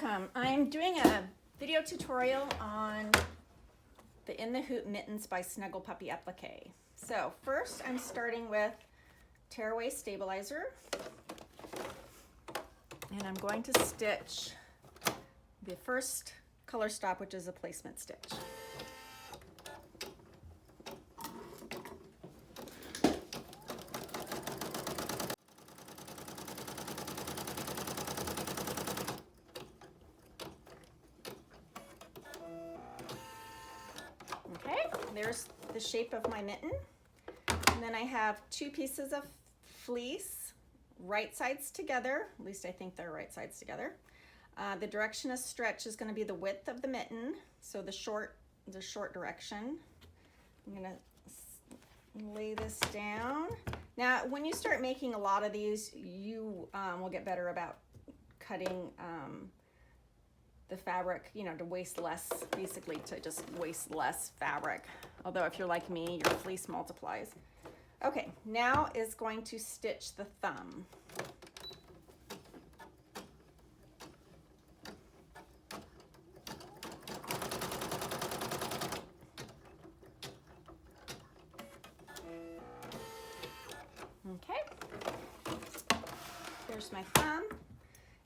Welcome. I'm doing a video tutorial on the In the Hoop Mittens by Snuggle Puppy applique. So first I'm starting with tearaway stabilizer, and I'm going to stitch the first color stop, which is a placement stitch. Okay, there's the shape of my mitten. And then I have two pieces of fleece, right sides together. At least I think they're right sides together. The direction of stretch is going to be the width of the mitten, so the short direction. I'm going to lay this down. Now, when you start making a lot of these, you will get better about cutting the fabric, you know, to waste less, basically to just waste less fabric. Although if you're like me, your fleece multiplies. Okay, now is going to stitch the thumb. Okay, here's my thumb.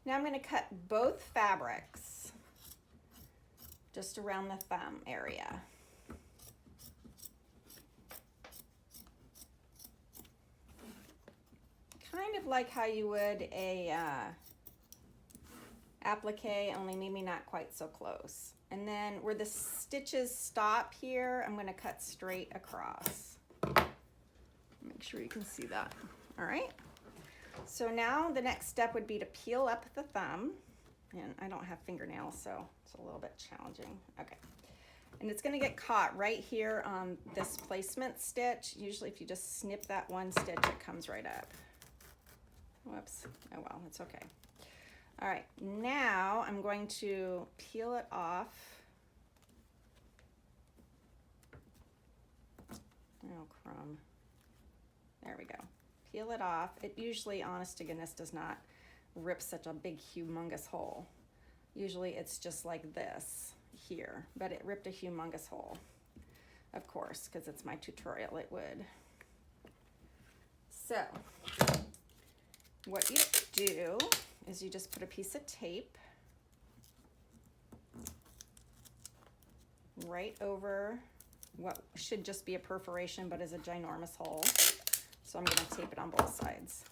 Now I'm going to cut both fabrics just around the thumb area. Kind of like how you would a applique, only maybe not quite so close. And then where the stitches stop here, I'm going to cut straight across. Make sure you can see that. All right. So now the next step would be to peel up the thumb. And I don't have fingernails, so it's a little bit challenging. Okay. And it's going to get caught right here on this placement stitch. Usually if you just snip that one stitch, it comes right up. Whoops. Oh well, it's okay. All right. Now I'm going to peel it off. Oh, crumb. There we go. Peel it off. It usually, honest to goodness, does not rip such a big, humongous hole. Usually it's just like this here, but it ripped a humongous hole. Of course, because it's my tutorial, it would. So, what you do is you just put a piece of tape right over what should just be a perforation, but is a ginormous hole. So I'm going to tape it on both sides.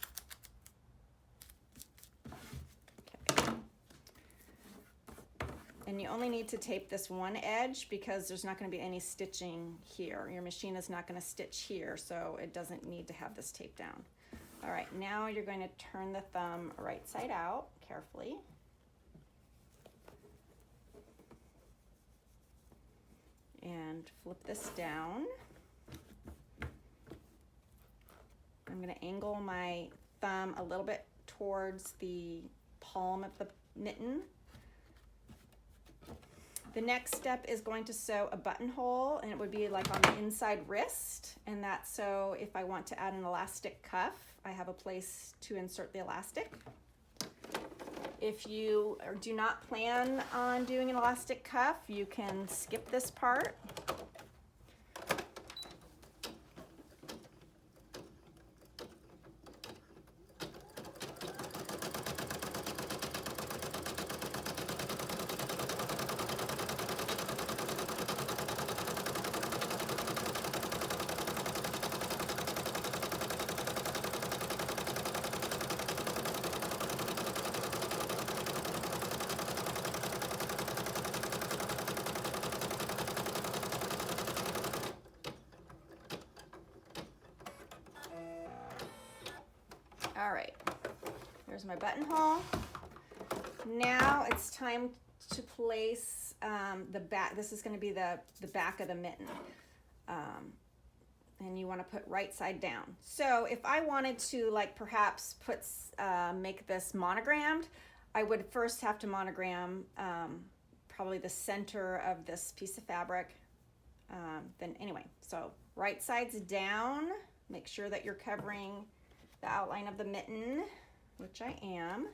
Okay. And you only need to tape this one edge because there's not going to be any stitching here. Your machine is not going to stitch here, so it doesn't need to have this taped down. All right, now you're going to turn the thumb right side out carefully. And flip this down. I'm going to angle my thumb a little bit towards the palm of the mitten. The next step is going to sew a buttonhole, and it would be like on the inside wrist, and that's so if I want to add an elastic cuff, I have a place to insert the elastic. If you do not plan on doing an elastic cuff, you can skip this part. All right, there's my buttonhole. Now it's time to place the back. This is going to be the back of the mitten. And you want to put right side down. So if I wanted to, like, perhaps make this monogrammed, I would first have to monogram probably the center of this piece of fabric. Then anyway, so right side's down. Make sure that you're covering the outline of the mitten, which I am.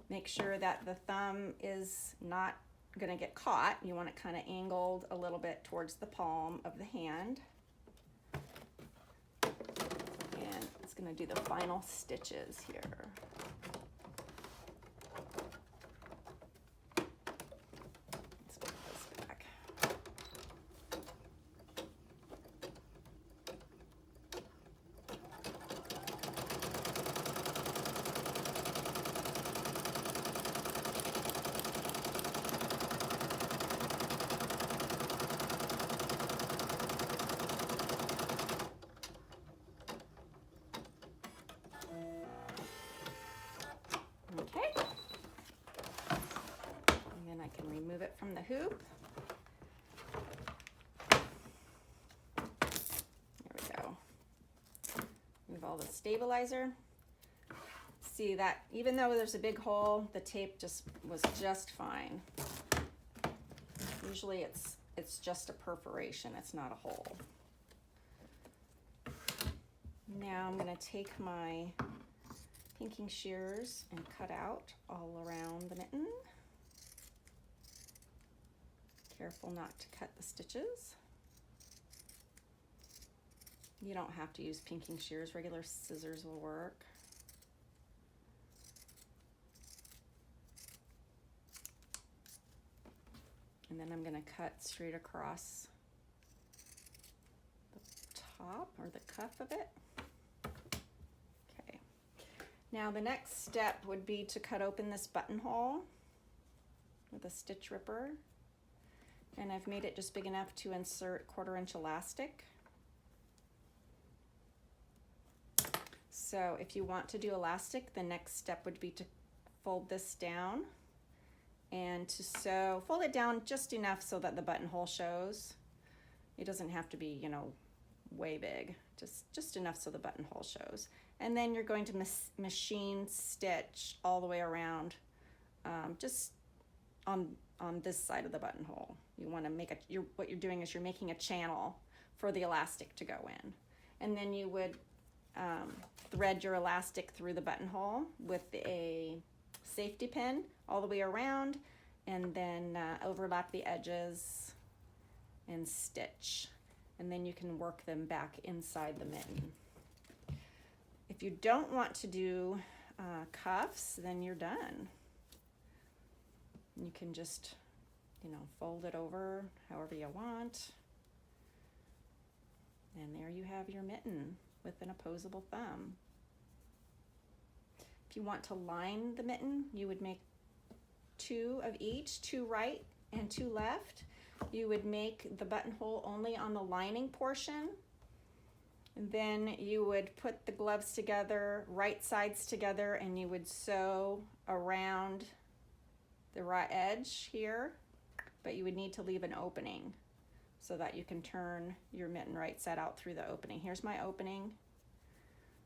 Make sure that the thumb is not going to get caught. You want it kind of angled a little bit towards the palm of the hand. And it's going to do the final stitches here. Let's put this back. Okay, and then I can remove it from the hoop. There we go. Remove all the stabilizer. See that even though there's a big hole, the tape was just fine. Usually it's just a perforation, it's not a hole. Now I'm going to take my pinking shears and cut out all around the mitten. Careful not to cut the stitches. You don't have to use pinking shears, regular scissors will work. And then I'm going to cut straight across the top or the cuff of it. Okay. Now the next step would be to cut open this buttonhole with a stitch ripper. And I've made it just big enough to insert 1/4 inch elastic. So if you want to do elastic, the next step would be to fold this down and to sew, fold it down just enough so that the buttonhole shows. It doesn't have to be, you know, way big, just enough so the buttonhole shows. And then you're going to machine stitch all the way around, just on this side of the buttonhole. You want to make what you're doing is you're making a channel for the elastic to go in. And then you would thread your elastic through the buttonhole with a safety pin all the way around, and then overlap the edges and stitch. And then you can work them back inside the mitten. If you don't want to do cuffs, then you're done. You can just, you know, fold it over however you want. And there you have your mitten with an opposable thumb. If you want to line the mitten, you would make 2 of each, 2 right and 2 left. You would make the buttonhole only on the lining portion. And then you would put the gloves together, right sides together, and you would sew around the right edge here, but you would need to leave an opening so that you can turn your mitten right side out through the opening. Here's my opening.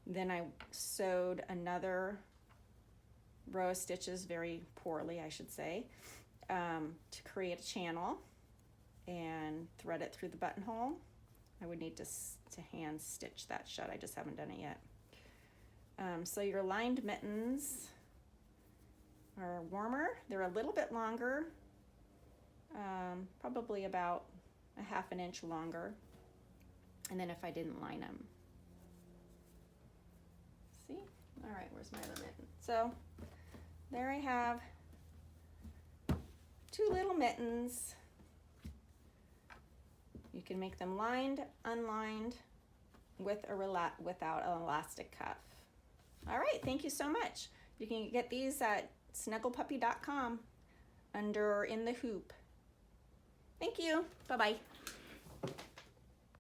Then I sewed another row of stitches, very poorly I should say, to create a channel and thread it through the buttonhole. I would need to hand stitch that shut. I just haven't done it yet. So your lined mittens are warmer. They're a little bit longer, probably about a 1/2 inch longer. And then if I didn't line them. See? All right, where's my other mitten? So there I have 2 little mittens. You can make them lined, unlined, with without an elastic cuff. All right, thank you so much. You can get these at snugglepuppy.com under In the Hoop. Thank you. Bye-bye.